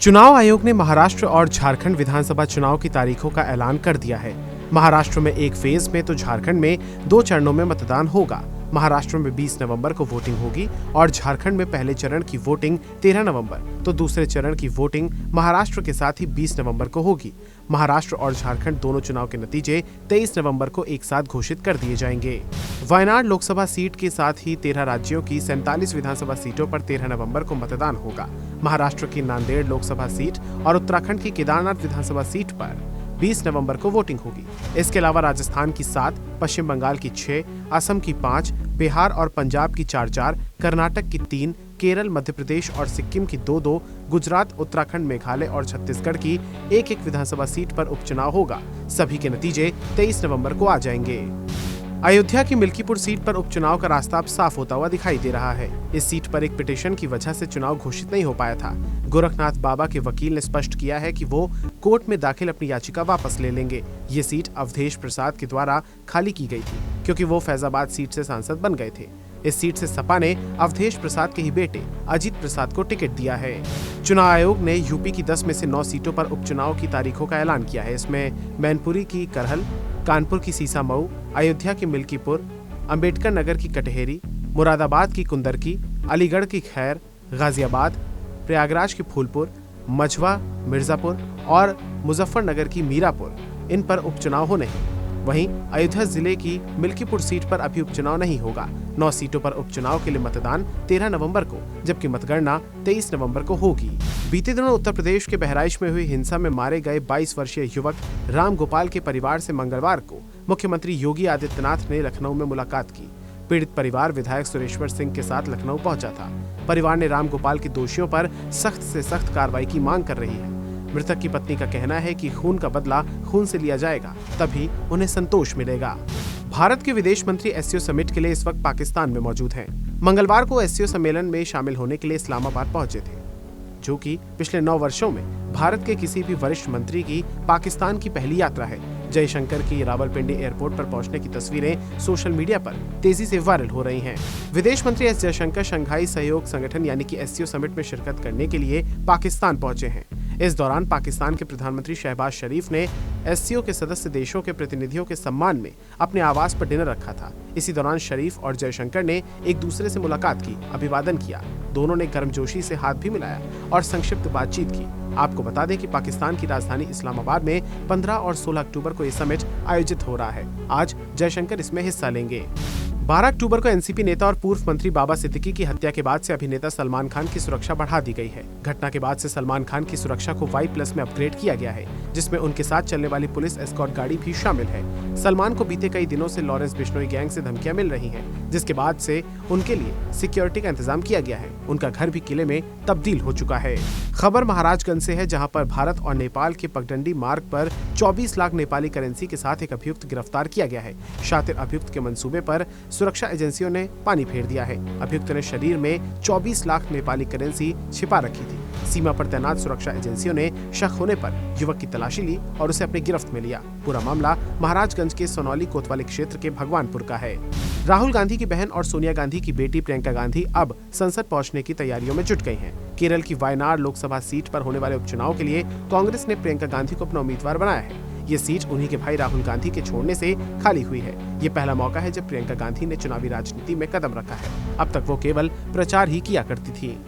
चुनाव आयोग ने महाराष्ट्र और झारखंड विधानसभा चुनाव की तारीखों का ऐलान कर दिया है। महाराष्ट्र में एक फेज में तो झारखंड में 2 चरणों में मतदान होगा। महाराष्ट्र में 20 नवंबर को वोटिंग होगी और झारखंड में पहले चरण की वोटिंग 13 नवंबर तो दूसरे चरण की वोटिंग महाराष्ट्र के साथ ही 20 नवंबर को होगी। महाराष्ट्र और झारखंड दोनों चुनाव के नतीजे 23 नवंबर को एक साथ घोषित कर दिए जाएंगे। वायनाड लोकसभा सीट के साथ ही 13 राज्यों की 47 विधानसभा सीटों पर 13 नवंबर को मतदान होगा। महाराष्ट्र की नांदेड़ लोकसभा सीट और उत्तराखंड की केदारनाथ विधानसभा सीट पर 20 नवंबर को वोटिंग होगी। इसके अलावा राजस्थान की 7, पश्चिम बंगाल की 6, असम की 5, बिहार और पंजाब की 4-4, कर्नाटक की 3, केरल, मध्य प्रदेश और सिक्किम की 2-2, गुजरात, उत्तराखंड, मेघालय और छत्तीसगढ़ की 1-1 विधानसभा सीट पर उपचुनाव होगा। सभी के नतीजे 23 नवंबर को आ जाएंगे। अयोध्या की मिल्कीपुर सीट पर उपचुनाव का रास्ता अब साफ होता हुआ दिखाई दे रहा है। इस सीट पर एक पिटीशन की वजह से चुनाव घोषित नहीं हो पाया था। गोरखनाथ बाबा के वकील ने स्पष्ट किया है कि वो कोर्ट में दाखिल अपनी याचिका वापस ले लेंगे। ये सीट अवधेश प्रसाद के द्वारा खाली की गई थी क्योंकि वो फैजाबाद सीट से सांसद बन गए थे। इस सीट से सपा ने अवधेश प्रसाद के ही बेटे अजीत प्रसाद को टिकट दिया है। चुनाव आयोग ने यूपी की 10 में से 9 सीटों पर उपचुनाव की तारीखों का ऐलान किया है। इसमें मैनपुरी की करहल, कानपुर की सीसामऊ, अयोध्या की मिल्कीपुर, अंबेडकर नगर की कटहेरी, मुरादाबाद की कुंदरकी, अलीगढ़ की खैर, गाजियाबाद, प्रयागराज की फूलपुर, मझवा, मिर्जापुर और मुजफ्फरनगर की मीरापुर इन पर उपचुनाव होने हैं। वहीं अयोध्या जिले की मिल्कीपुर सीट पर अभी उपचुनाव नहीं होगा। 9 सीटों पर उपचुनाव के लिए मतदान 13 नवंबर को जबकि मतगणना 23 नवंबर को होगी। बीते दिनों उत्तर प्रदेश के बहराइच में हुई हिंसा में मारे गए 22 वर्षीय युवक राम गोपाल के परिवार से मंगलवार को मुख्यमंत्री योगी आदित्यनाथ ने लखनऊ में मुलाकात की। पीड़ित परिवार विधायक सुरेश्वर सिंह के साथ लखनऊ पहुंचा था। परिवार ने राम गोपाल के दोषियों पर सख्त से सख्त कार्रवाई की मांग कर रही है। मृतक की पत्नी का कहना है कि खून का बदला खून से लिया जाएगा, तभी उन्हें संतोष मिलेगा। भारत के विदेश मंत्री एससीओ समिट के लिए इस वक्त पाकिस्तान में मौजूद हैं। मंगलवार को एससीओ सम्मेलन में शामिल होने के लिए इस्लामाबाद पहुंचे थे, जो कि पिछले 9 वर्षों में भारत के किसी भी वरिष्ठ मंत्री की पाकिस्तान की पहली यात्रा है। जयशंकर की रावलपिंडी एयरपोर्ट पर पहुंचने की तस्वीरें सोशल मीडिया पर तेजी से वायरल हो रही हैं। विदेश मंत्री एस जयशंकर शंघाई सहयोग संगठन यानी कि एससीओ समिट में शिरकत करने के लिए पाकिस्तान पहुंचे हैं। इस दौरान पाकिस्तान के प्रधानमंत्री शहबाज शरीफ ने एससीओ के सदस्य देशों के प्रतिनिधियों के सम्मान में अपने आवास पर डिनर रखा था। इसी दौरान शरीफ और जयशंकर ने एक दूसरे से मुलाकात की, अभिवादन किया। दोनों ने गर्मजोशी से हाथ भी मिलाया और संक्षिप्त बातचीत की। आपको बता दें कि पाकिस्तान की राजधानी इस्लामाबाद में 15 और 16 अक्टूबर को ये समिट आयोजित हो रहा है। आज जयशंकर इसमें हिस्सा लेंगे। 12 अक्टूबर को एनसीपी नेता और पूर्व मंत्री बाबा सिद्दीकी की हत्या के बाद से अभिनेता सलमान खान की सुरक्षा बढ़ा दी गई है। घटना के बाद से सलमान खान की सुरक्षा को Y+ में अपग्रेड किया गया है, जिसमें उनके साथ चलने वाली पुलिस एस्कॉर्ट गाड़ी भी शामिल है। सलमान को बीते कई दिनों से लॉरेंस बिश्नोई गैंग से धमकियां मिल रही हैं, जिसके बाद से उनके लिए सिक्योरिटी का इंतजाम किया गया है। उनका घर भी किले में तब्दील हो चुका है। खबर महाराजगंज से है, जहाँ पर भारत और नेपाल के पगडंडी मार्ग पर 24 लाख नेपाली करेंसी के साथ एक अभियुक्त गिरफ्तार किया गया है। शातिर अभियुक्त के मंसूबे पर सुरक्षा एजेंसियों ने पानी फेर दिया है। अभियुक्त ने शरीर में 24 लाख नेपाली करेंसी छिपा रखी थी। सीमा पर तैनात सुरक्षा एजेंसियों ने शक होने पर युवक की तलाशी ली और उसे अपनी गिरफ्त में लिया। पूरा मामला महाराजगंज के सोनौली कोतवाली क्षेत्र के भगवानपुर का है। राहुल गांधी की बहन और सोनिया गांधी की बेटी प्रियंका गांधी अब संसद पहुंचने की तैयारियों में जुट गई हैं। केरल की वायनाड लोकसभा सीट पर होने वाले उपचुनाव के लिए कांग्रेस ने प्रियंका गांधी को अपना उम्मीदवार बनाया है। ये सीट उन्हीं के भाई राहुल गांधी के छोड़ने से खाली हुई है। ये पहला मौका है जब प्रियंका गांधी ने चुनावी राजनीति में कदम रखा है। अब तक वो केवल प्रचार ही किया करती थी।